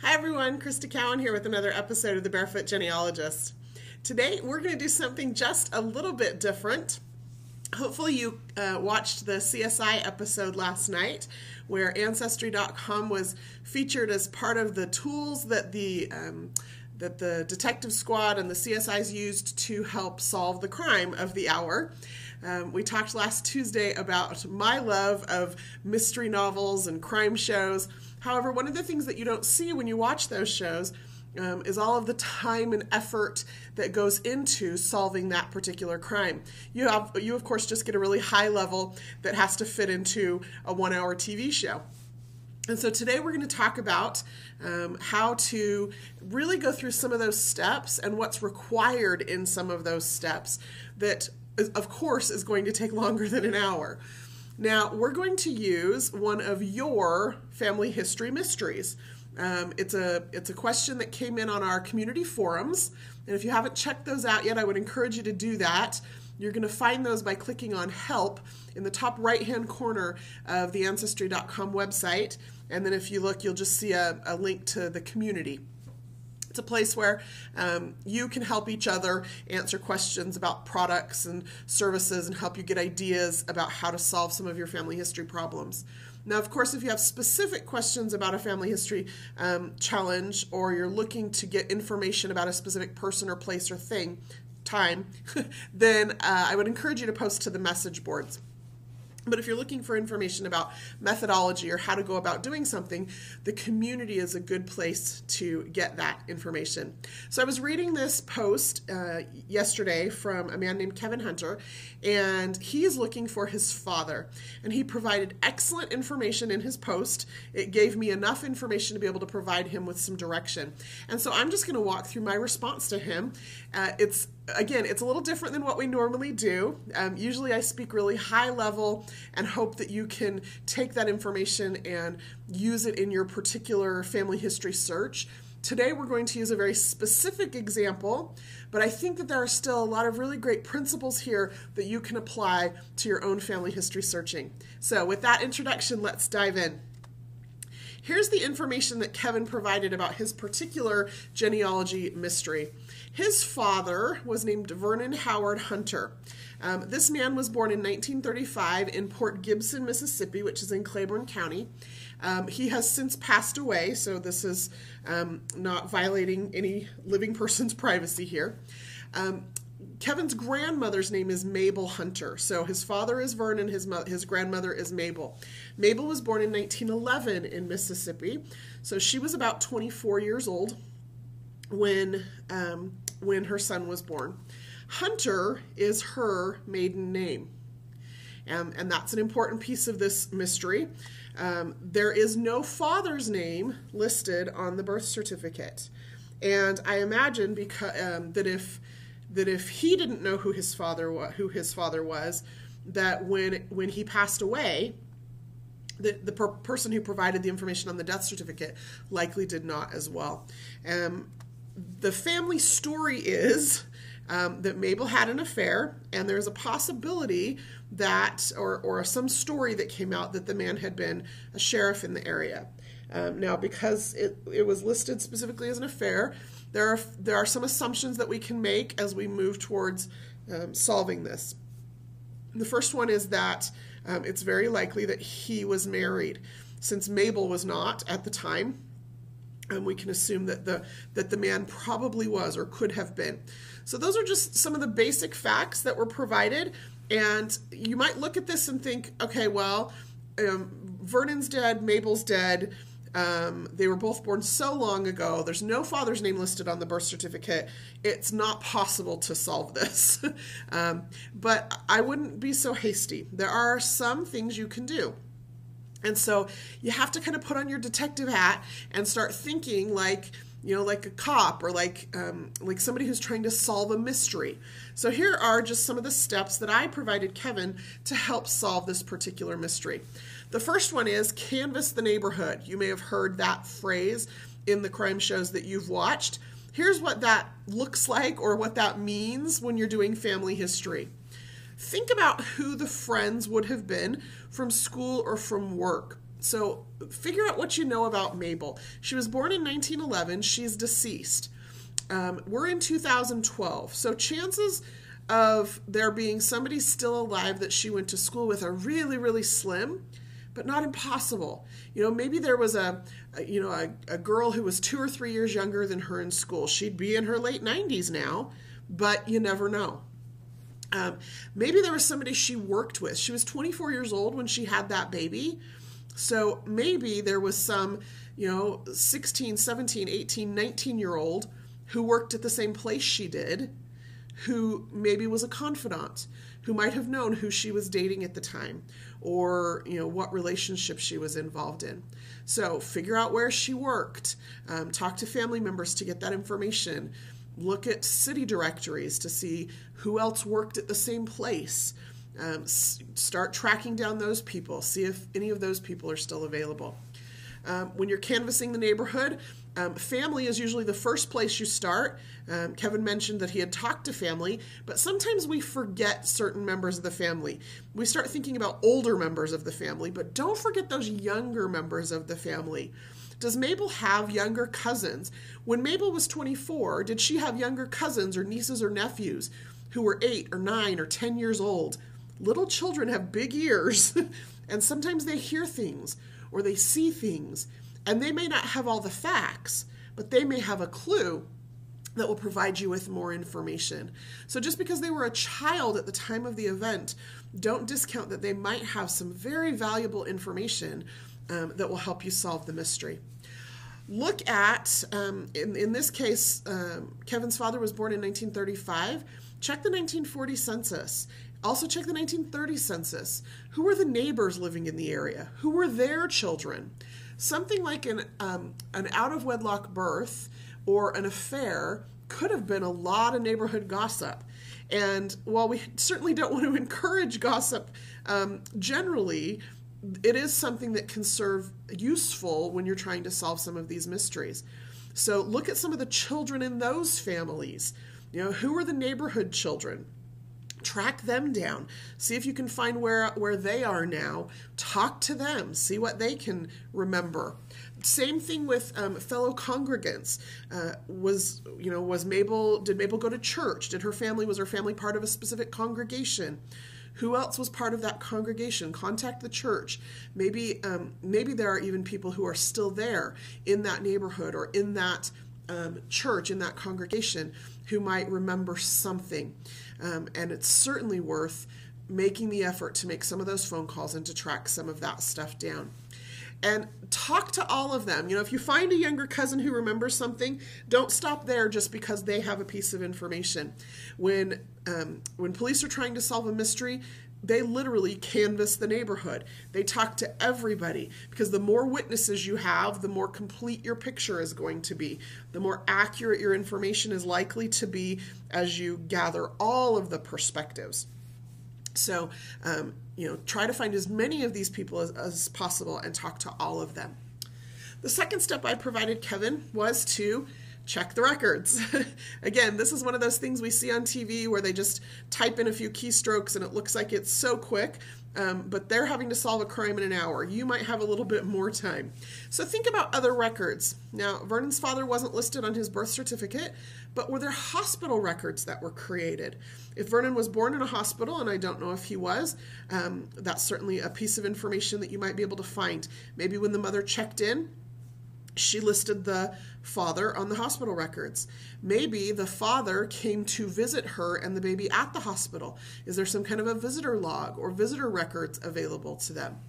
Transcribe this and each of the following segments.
Hi everyone, Crista Cowan here with another episode of the Barefoot Genealogist. Today we're going to do something just a little bit different. Hopefully you watched the CSI episode last night where Ancestry.com was featured as part of the tools that the detective squad and the CSIs used to help solve the crime of the hour. We talked last Tuesday about my love of mystery novels and crime shows. However, one of the things that you don't see when you watch those shows is all of the time and effort that goes into solving that particular crime. You of course just get a really high level that has to fit into a 1-hour TV show. And so today we're going to talk about how to really go through some of those steps and what's required in some of those steps that, of course, is going to take longer than an hour. Now, we're going to use one of your family history mysteries. It's a question that came in on our community forums, and if you haven't checked those out yet, I would encourage you to do that. You're going to find those by clicking on Help in the top right-hand corner of the Ancestry.com website, and then if you look, you'll just see a link to the community. It's a place where you can help each other answer questions about products and services and help you get ideas about how to solve some of your family history problems. Now, of course, if you have specific questions about a family history challenge, or you're looking to get information about a specific person or place or time, then I would encourage you to post to the message boards. But if you're looking for information about methodology or how to go about doing something, the community is a good place to get that information. So I was reading this post yesterday from a man named Kevin Hunter, and he is looking for his father. And he provided excellent information in his post. It gave me enough information to be able to provide him with some direction. And so I'm just going to walk through my response to him. Again, it's a little different than what we normally do. Usually I speak really high level and hope that you can take that information and use it in your particular family history search. Today we're going to use a very specific example, but I think that there are still a lot of really great principles here that you can apply to your own family history searching. So with that introduction, let's dive in. Here's the information that Kevin provided about his particular genealogy mystery. His father was named Vernon Howard Hunter. This man was born in 1935 in Port Gibson, Mississippi, which is in Claiborne County. He has since passed away, so this is not violating any living person's privacy here. Kevin's grandmother's name is Mabel Hunter. So his father is Vernon, his grandmother is Mabel. Mabel was born in 1911 in Mississippi. So she was about 24 years old when her son was born. Hunter is her maiden name. And that's an important piece of this mystery. There is no father's name listed on the birth certificate. And I imagine that if he didn't know who his father was, that when he passed away, the person who provided the information on the death certificate likely did not as well. The family story is that Mabel had an affair, and there's a possibility that, or some story that came out that the man had been a sheriff in the area. Now, because it was listed specifically as an affair, there are some assumptions that we can make as we move towards solving this. The first one is that it's very likely that he was married. Since Mabel was not at the time, we can assume that the man probably was or could have been. So those are just some of the basic facts that were provided. And you might look at this and think, okay, well, Vernon's dead, Mabel's dead. They were both born so long ago. There's no father's name listed on the birth certificate. It's not possible to solve this. But I wouldn't be so hasty. There are some things you can do. And so you have to kind of put on your detective hat and start thinking like a cop, or like somebody who's trying to solve a mystery. So here are just some of the steps that I provided Kevin to help solve this particular mystery. The first one is canvass the neighborhood. You may have heard that phrase in the crime shows that you've watched. Here's what that looks like, or what that means when you're doing family history. Think about who the friends would have been from school or from work. So figure out what you know about Mabel. She was born in 1911. She's deceased. We're in 2012. So chances of there being somebody still alive that she went to school with are really, really slim, but not impossible. Maybe there was a girl who was 2 or 3 years younger than her in school. She'd be in her late 90s now, but you never know. Maybe there was somebody she worked with. She was 24 years old when she had that baby. So maybe there was some, 16, 17, 18, 19-year-old who worked at the same place she did, who maybe was a confidant, who might have known who she was dating at the time, or what relationship she was involved in. So figure out where she worked, talk to family members to get that information, look at city directories to see who else worked at the same place. Start tracking down those people, see if any of those people are still available. When you're canvassing the neighborhood, family is usually the first place you start. Kevin mentioned that he had talked to family, but sometimes we forget certain members of the family. We start thinking about older members of the family, but don't forget those younger members of the family. Does Mabel have younger cousins? When Mabel was 24, did she have younger cousins or nieces or nephews who were 8 or 9 or 10 years old? Little children have big ears, and sometimes they hear things or they see things, and they may not have all the facts, but they may have a clue that will provide you with more information. So just because they were a child at the time of the event, don't discount that they might have some very valuable information that will help you solve the mystery. Look at, in this case, Kevin's father was born in 1935. Check the 1940 census. Also check the 1930 census. Who were the neighbors living in the area? Who were their children? Something like an out-of-wedlock birth or an affair could have been a lot of neighborhood gossip. And while we certainly don't want to encourage gossip, generally, it is something that can serve useful when you're trying to solve some of these mysteries. So look at some of the children in those families. Who are the neighborhood children? Track them down. See if you can find where they are now. Talk to them. See what they can remember. Same thing with fellow congregants. Did Mabel go to church? Was her family part of a specific congregation? Who else was part of that congregation? Contact the church. Maybe there are even people who are still there in that neighborhood or in that church, in that congregation, who might remember something. And it's certainly worth making the effort to make some of those phone calls and to track some of that stuff down. And talk to all of them. If you find a younger cousin who remembers something, don't stop there just because they have a piece of information. When police are trying to solve a mystery, they literally canvass the neighborhood. They talk to everybody, because the more witnesses you have, the more complete your picture is going to be. The more accurate your information is likely to be as you gather all of the perspectives. So, try to find as many of these people as possible and talk to all of them. The second step I provided Kevin was to check the records. Again, this is one of those things we see on TV where they just type in a few keystrokes and it looks like it's so quick, but they're having to solve a crime in an hour. You might have a little bit more time. So think about other records. Now, Vernon's father wasn't listed on his birth certificate, but were there hospital records that were created? If Vernon was born in a hospital, and I don't know if he was, that's certainly a piece of information that you might be able to find. Maybe when the mother checked in, she listed the father on the hospital records. Maybe the father came to visit her and the baby at the hospital. Is there some kind of a visitor log or visitor records available to them?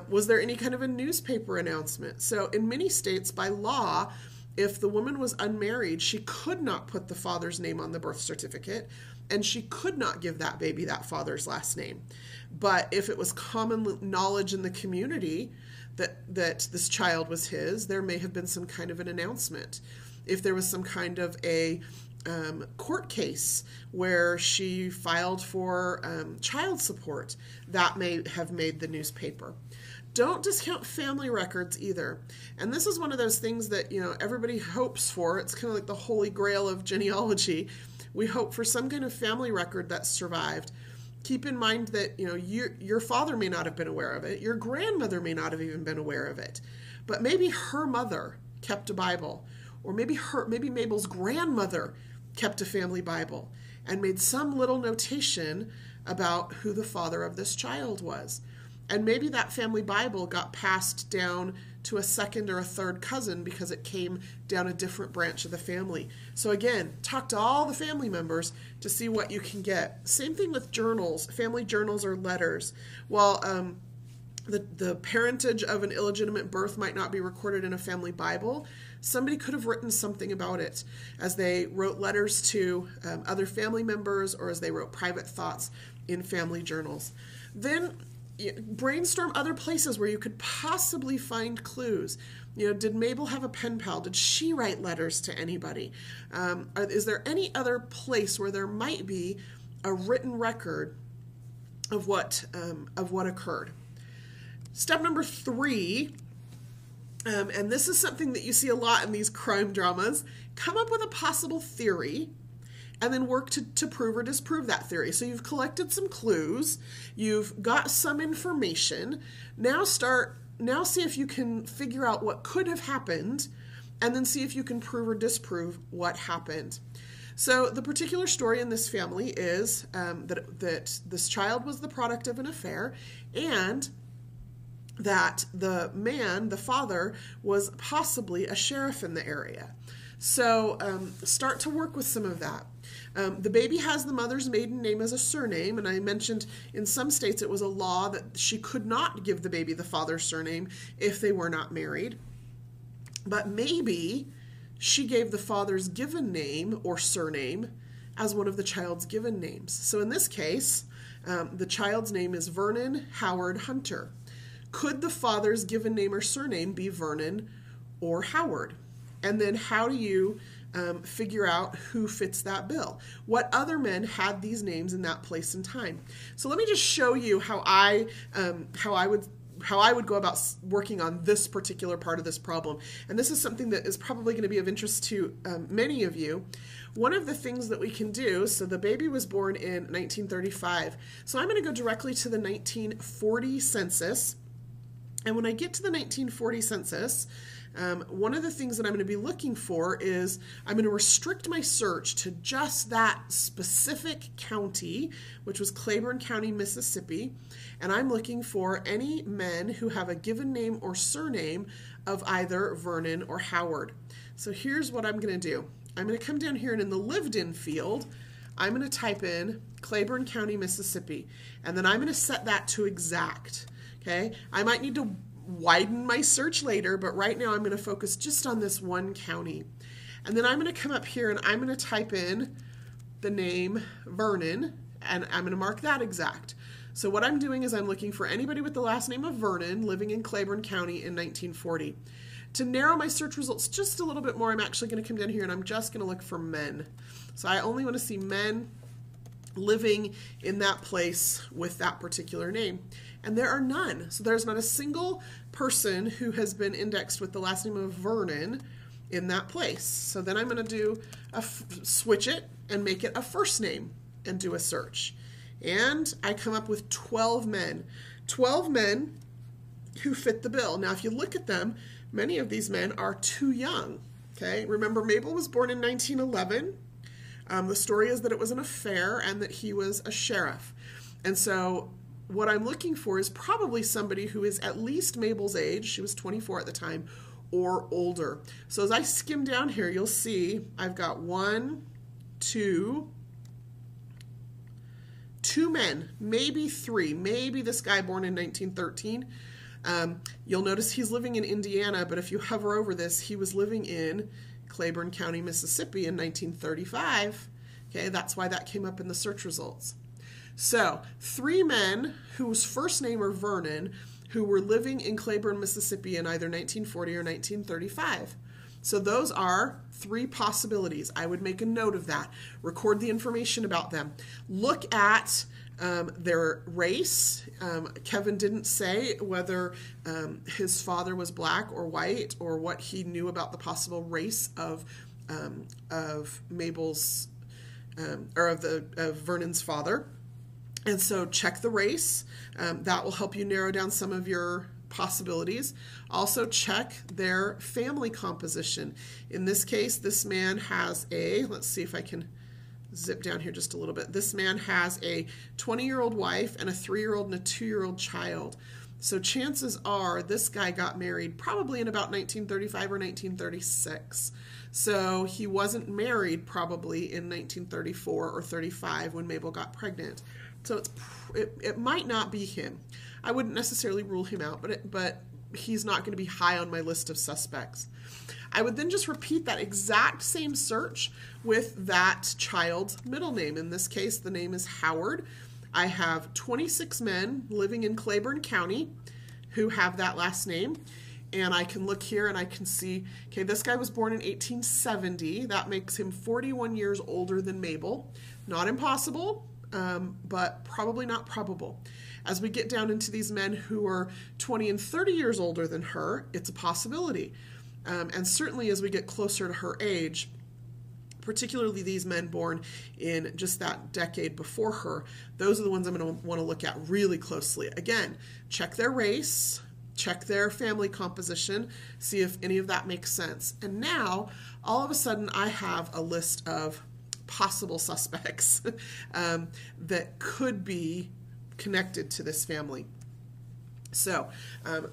Was there any kind of a newspaper announcement? So in many states, by law, if the woman was unmarried, she could not put the father's name on the birth certificate, and she could not give that baby that father's last name. But if it was common knowledge in the community that this child was his, there may have been some kind of an announcement. If there was some kind of a court case where she filed for child support, that may have made the newspaper. Don't discount family records either. And this is one of those things that, everybody hopes for. It's kind of like the holy grail of genealogy. We hope for some kind of family record that survived. Keep in mind that, your father may not have been aware of it. Your grandmother may not have even been aware of it. But maybe her mother kept a Bible, or maybe Mabel's grandmother kept a family Bible and made some little notation about who the father of this child was. And maybe that family Bible got passed down to a second or a third cousin because it came down a different branch of the family. So again, talk to all the family members to see what you can get. Same thing with journals, family journals or letters. While the parentage of an illegitimate birth might not be recorded in a family Bible, somebody could have written something about it as they wrote letters to other family members, or as they wrote private thoughts in family journals. Then brainstorm other places where you could possibly find clues. Did Mabel have a pen pal? Did she write letters to anybody? Is there any other place where there might be a written record of what occurred? Step number 3, and this is something that you see a lot in these crime dramas, come up with a possible theory and then work to prove or disprove that theory. So you've collected some clues, you've got some information, now see if you can figure out what could have happened, and then see if you can prove or disprove what happened. So the particular story in this family is that this child was the product of an affair, and that the man, the father, was possibly a sheriff in the area. So start to work with some of that. The baby has the mother's maiden name as a surname, and I mentioned in some states it was a law that she could not give the baby the father's surname if they were not married. But maybe she gave the father's given name or surname as one of the child's given names. So in this case, the child's name is Vernon Howard Hunter. Could the father's given name or surname be Vernon or Howard? And then how do you figure out who fits that bill? What other men had these names in that place and time? So let me just show you how I would go about working on this particular part of this problem. And this is something that is probably going to be of interest to many of you. One of the things that we can do, so the baby was born in 1935. So I'm going to go directly to the 1940 census. And when I get to the 1940 census, one of the things that I'm going to be looking for is I'm going to restrict my search to just that specific county, which was Claiborne County, Mississippi, and I'm looking for any men who have a given name or surname of either Vernon or Howard. So here's what I'm going to do. I'm going to come down here, and in the lived-in field, I'm going to type in Claiborne County, Mississippi, and then I'm going to set that to exact. Okay, I might need to widen my search later, but right now I'm going to focus just on this one county. And then I'm going to come up here and I'm going to type in the name Vernon, and I'm going to mark that exact. So what I'm doing is I'm looking for anybody with the last name of Vernon living in Claiborne County in 1940. To narrow my search results just a little bit more, I'm actually going to come down here and I'm just going to look for men. So I only want to see men living in that place with that particular name. And there are none. So there's not a single person who has been indexed with the last name of Vernon in that place. So then I'm going to do switch it and make it a first name and do a search. And I come up with 12 men. 12 men who fit the bill. Now if you look at them, many of these men are too young. Okay, remember Mabel was born in 1911. The story is that it was an affair and that he was a sheriff. And so what I'm looking for is probably somebody who is at least Mabel's age, she was 24 at the time, or older. So as I skim down here, you'll see I've got two men, maybe 3, maybe this guy born in 1913. You'll notice he's living in Indiana, but if you hover over this, he was living in Claiborne County, Mississippi in 1935. Okay, that's why that came up in the search results. So 3 men whose first name are Vernon who were living in Claiborne, Mississippi in either 1940 or 1935. So those are 3 possibilities. I would make a note of that. Record the information about them. Look at their race. Kevin didn't say whether his father was black or white or what he knew about the possible race of Mabel's or of Vernon's father. And so check the race. That will help you narrow down some of your possibilities. Also check their family composition. In this case, this man has let's see if I can zip down here just a little bit. This man has a 20-year-old wife and a 3-year-old and a 2-year-old child. So chances are this guy got married probably in about 1935 or 1936. So he wasn't married probably in 1934 or 35 when Mabel got pregnant. So it might not be him. I wouldn't necessarily rule him out, but he's not going to be high on my list of suspects. I would then just repeat that exact same search with that child's middle name. In this case, the name is Howard. I have 26 men living in Claiborne County who have that last name. And I can look here and I can see, okay, this guy was born in 1870. That makes him 41 years older than Mabel. Not impossible, but probably not probable. As we get down into these men who are 20 and 30 years older than her, it's a possibility. And certainly as we get closer to her age, particularly these men born in just that decade before her, those are the ones I'm going to want to look at really closely. Again, check their race, check their family composition, see if any of that makes sense. And now, all of a sudden, I have a list of possible suspects that could be connected to this family. So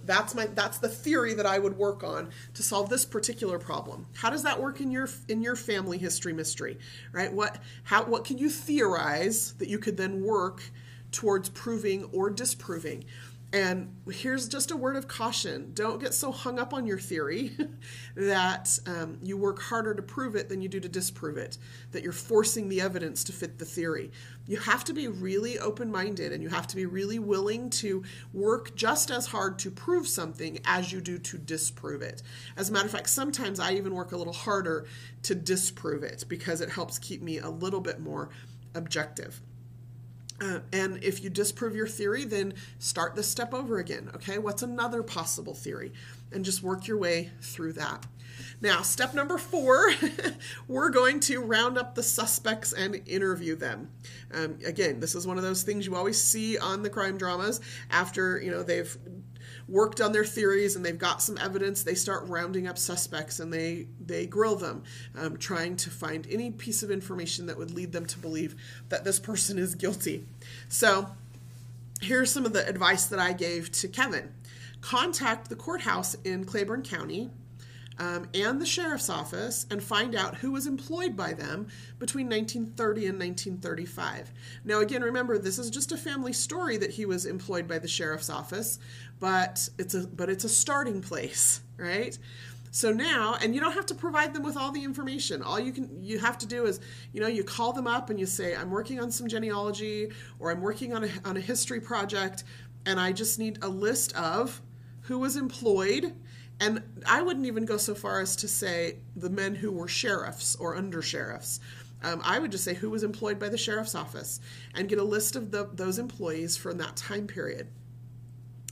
that's the theory that I would work on to solve this particular problem. How does that work in your family history mystery, right? What can you theorize that you could then work towards proving or disproving? And here's just a word of caution. Don't get so hung up on your theory that you work harder to prove it than you do to disprove it, that you're forcing the evidence to fit the theory. You have to be really open-minded, and you have to be really willing to work just as hard to prove something as you do to disprove it. As a matter of fact, sometimes I even work a little harder to disprove it because it helps keep me a little bit more objective. And if you disprove your theory, then start this step over again. Okay, what's another possible theory? And just work your way through that. Now, step number 4, we're going to round up the suspects and interview them. Again, this is one of those things you always see on the crime dramas. After they've worked on their theories and they've got some evidence, they start rounding up suspects and they grill them, trying to find any piece of information that would lead them to believe that this person is guilty. So here's some of the advice that I gave to Kevin. Contact the courthouse in Claiborne County and the sheriff's office and find out who was employed by them between 1930 and 1935. Now, again, remember, this is just a family story that he was employed by the sheriff's office, but it's a starting place, right? So now, and you don't have to provide them with all the information. All you have to do is, you call them up and you say, I'm working on some genealogy, or I'm working on a history project, and I just need a list of who was employed. And I wouldn't even go so far as to say the men who were sheriffs or under sheriffs. I would just say who was employed by the sheriff's office and get a list of those employees from that time period.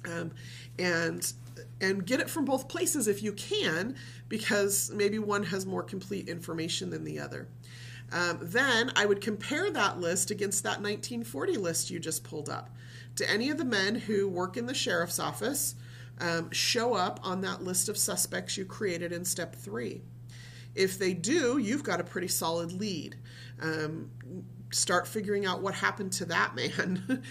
And get it from both places if you can, because maybe one has more complete information than the other. Then I would compare that list against that 1940 list you just pulled up. Do any of the men who work in the sheriff's office show up on that list of suspects you created in step 3? If they do, you've got a pretty solid lead. Start figuring out what happened to that man.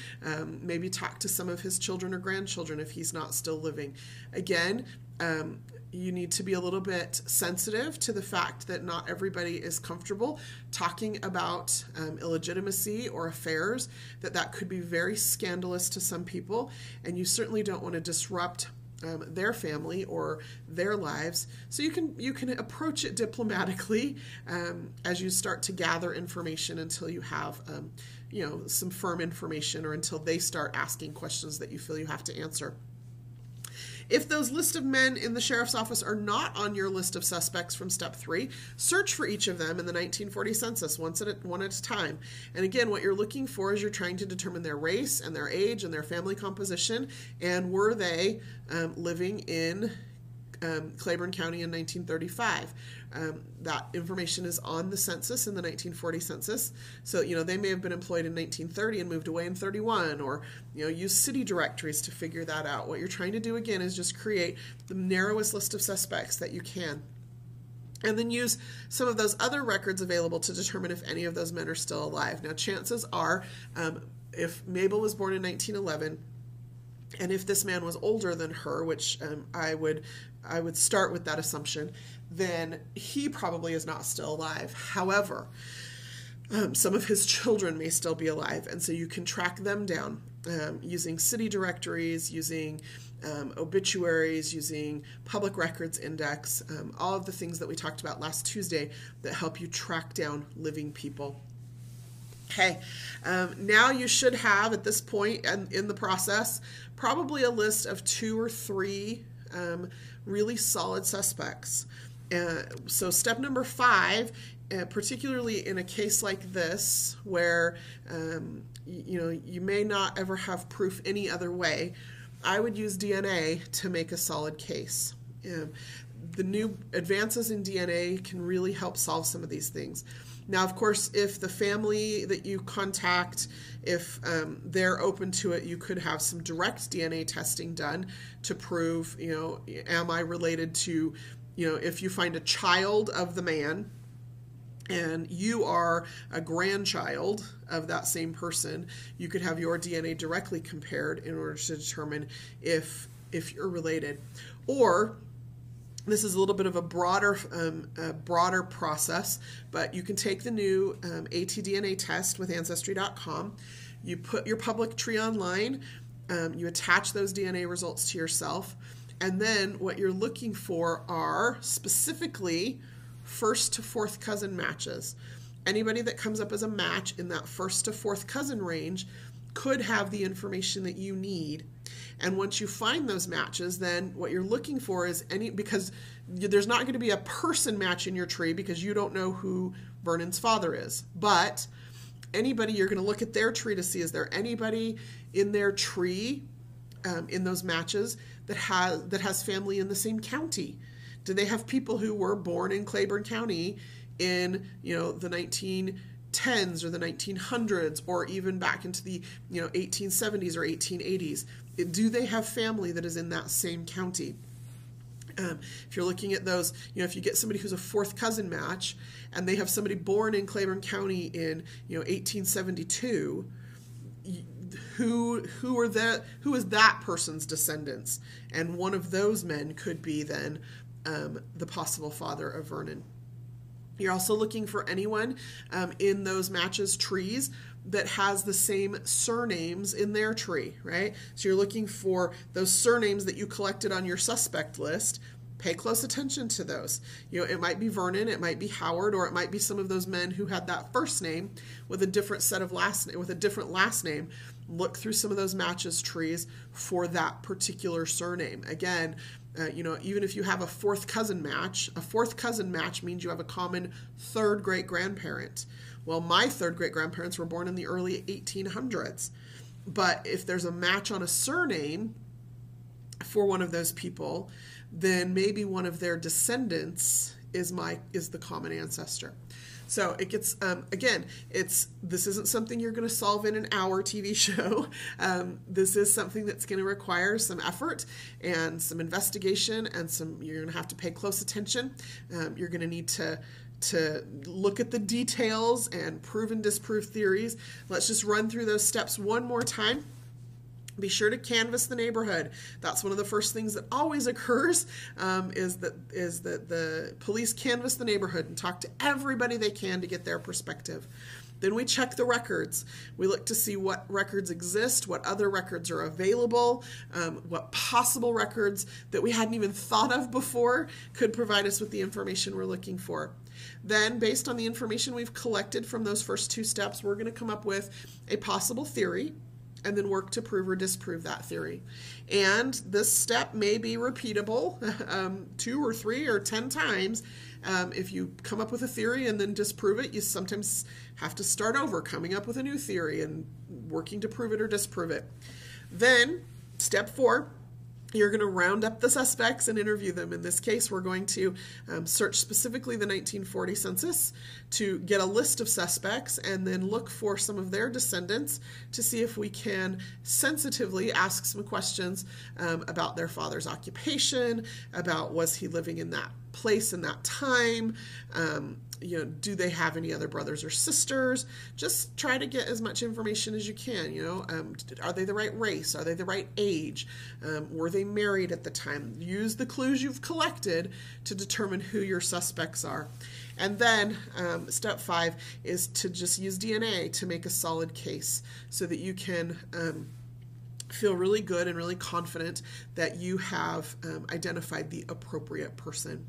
Maybe talk to some of his children or grandchildren if he's not still living. Again, you need to be a little bit sensitive to the fact that not everybody is comfortable talking about illegitimacy or affairs, that could be very scandalous to some people, and you certainly don't want to disrupt their family or their lives. So you can approach it diplomatically as you start to gather information until you have some firm information, or until they start asking questions that you feel you have to answer. If those list of men in the sheriff's office are not on your list of suspects from step 3, search for each of them in the 1940 census one at a time. And again, what you're looking for is you're trying to determine their race and their age and their family composition, and were they living in Claiborne County in 1935. That information is on the census in the 1940 census. So, they may have been employed in 1930 and moved away in 31, or, use city directories to figure that out. What you're trying to do, again, is just create the narrowest list of suspects that you can. And then use some of those other records available to determine if any of those men are still alive. Now, chances are, if Mabel was born in 1911, and if this man was older than her, which I would start with that assumption, then he probably is not still alive. However, some of his children may still be alive, and so you can track them down using city directories, using obituaries, using public records index, all of the things that we talked about last Tuesday that help you track down living people. Okay, now you should have, at this point in the process, probably a list of 2 or 3 really solid suspects. So step number 5, particularly in a case like this, where you may not ever have proof any other way, I would use DNA to make a solid case. The new advances in DNA can really help solve some of these things. Now, of course, if the family that you contact, if they're open to it, you could have some direct DNA testing done to prove, am I related to, if you find a child of the man and you are a grandchild of that same person, you could have your DNA directly compared in order to determine if you're related. Or this is a little bit of a broader process, but you can take the new ATDNA test with Ancestry.com. You put your public tree online, you attach those DNA results to yourself, and then what you're looking for are specifically first to fourth cousin matches. Anybody that comes up as a match in that first to fourth cousin range could have the information that you need. And once you find those matches, then what you're looking for is because there's not going to be a person match in your tree because you don't know who Vernon's father is. But anybody, you're going to look at their tree to see, is there anybody in their tree, in those matches, that has family in the same county? Do they have people who were born in Claiborne County in, the 1910s or the 1900s, or even back into the 1870s or 1880s? Do they have family that is in that same county? If you're looking at those, if you get somebody who's a fourth cousin match and they have somebody born in Claiborne County in 1872, who is that person's descendants? And one of those men could be then the possible father of Vernon. You're also looking for anyone in those matches trees that has the same surnames in their tree, right? So you're looking for those surnames that you collected on your suspect list. Pay close attention to those. It might be Vernon, it might be Howard, or it might be some of those men who had that first name with a different set of with a different last name. Look through some of those matches trees for that particular surname. Again, even if you have a fourth cousin match means you have a common third great grandparent. Well, my third great grandparents were born in the early 1800s. But if there's a match on a surname for one of those people, then maybe one of their descendants is the common ancestor. So it gets, this isn't something you're going to solve in an hour TV show. This is something that's going to require some effort and some investigation, and you're going to have to pay close attention. You're going to need to look at the details and prove and disprove theories. Let's just run through those steps one more time. Be sure to canvass the neighborhood. That's one of the first things that always occurs, is that the police canvass the neighborhood and talk to everybody they can to get their perspective. Then we check the records. We look to see what records exist, what other records are available, what possible records that we hadn't even thought of before could provide us with the information we're looking for. Then, based on the information we've collected from those first 2 steps, we're going to come up with a possible theory, and then work to prove or disprove that theory. And this step may be repeatable 2 or 3 or 10 times. If you come up with a theory and then disprove it, you sometimes have to start over, coming up with a new theory and working to prove it or disprove it. Then, step 4, You're going to round up the suspects and interview them. In this case, we're going to search specifically the 1940 census to get a list of suspects and then look for some of their descendants to see if we can sensitively ask some questions about their father's occupation, about was he living in that place in that time, do they have any other brothers or sisters? Just try to get as much information as you can. Are they the right race? Are they the right age? Were they married at the time? Use the clues you've collected to determine who your suspects are. And then step 5 is to just use DNA to make a solid case so that you can feel really good and really confident that you have identified the appropriate person.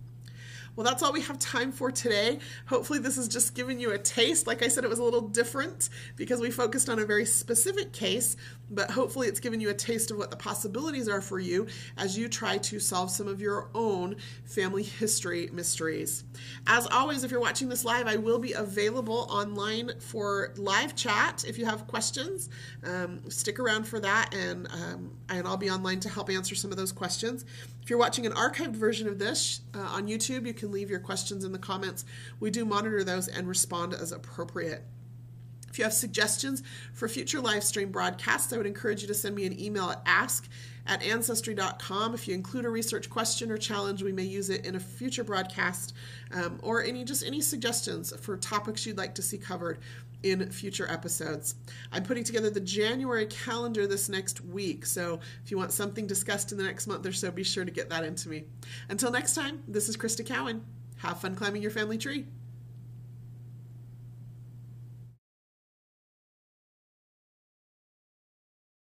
Well, that's all we have time for today. Hopefully this has just given you a taste. Like I said, it was a little different because we focused on a very specific case, but hopefully it's given you a taste of what the possibilities are for you as you try to solve some of your own family history mysteries. As always, if you're watching this live, I will be available online for live chat. If you have questions, stick around for that, and I'll be online to help answer some of those questions. If you're watching an archived version of this on YouTube, you can leave your questions in the comments. We do monitor those and respond as appropriate. If you have suggestions for future live stream broadcasts, I would encourage you to send me an email at ask@ancestry.com. If you include a research question or challenge, we may use it in a future broadcast, or any suggestions for topics you'd like to see covered in future episodes. I'm putting together the January calendar this next week, so if you want something discussed in the next month or so, be sure to get that into me. Until next time, this is Crista Cowan. Have fun climbing your family tree.